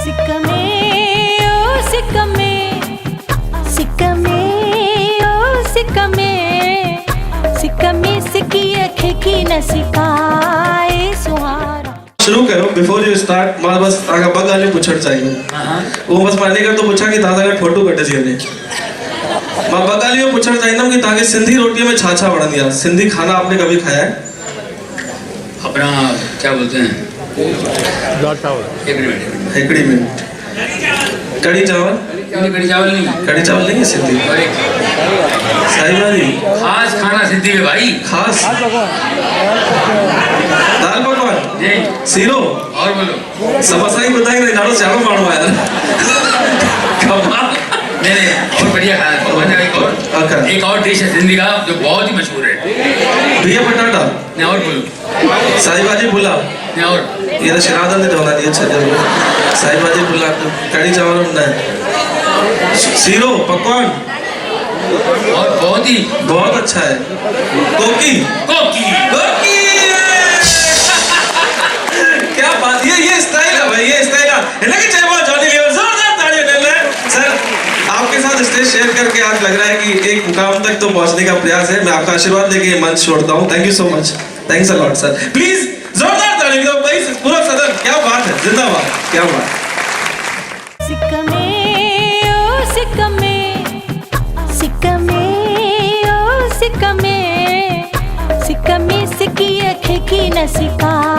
सिक्कमे ओ सिक्कमे, सिक्कमे ओ सिक्कमे, सिक्कमे सिक्की अखे की न सिकाए सुहारा। शुरू करो बिफोर यू स्टार्ट। मां बस आगा बगाली पूछण चाहिए। वो बस माने कर तो पूछा कि दादा का फोटो कटे जी ने। मां बगाली में पूछण चाहिए कि ताके सिंधी रोटी में छा छा वणंदी आ। सिंधी खाना आपने कभी खाया है? अपना क्या बोलते हैं, हेकड़ी में कड़ी चावल। कड़ी चावल नहीं, कड़ी चावल नहीं है सिंधी। साई भाजी खास खाना सिंधी में भाई, खास दाल पकवान नहीं। सीरो और बोलो, समोसा ही बताई नहीं नारो चारो मारो आया। कबाब नहीं, और बढ़िया खाना। एक और डिश है सिंधी का जो बहुत ही मशहूर है, बिया पटाटा नहीं। और बोलो, साई भाजी पुलाव। नहीं। और ये तो शराधन दे होना नहीं अच्छा जरूर। साई भाजी पुलाव कड़ी चावल बनना है। सीरो पकवान और बहुत अच्छा है। कोकी कोकी कोकी क्या बात, ये स्टाइल है भाई, ये स्टाइल है ना कि चाहे वो जॉनी लीवर जोरदार तालियां दे ले। सर आपके साथ स्टेज शेयर करके आज लग रहा है कि एक मुकाम तक तो पहुंचने का प्रयास है। मैं आपका आशीर्वाद लेके ये मंच छोड़ता हूं। Thank you so much, thanks a lot sir. Please जोरदार तालियां दो भाई, पूरा सदन। क्या बात है, जिंदाबाद, क्या बात। सिक्कमे ओ सिक्कमे, सिक्कमे ओ सिक्कमे, सिक्कमे सिक्की अखे की न सिकाए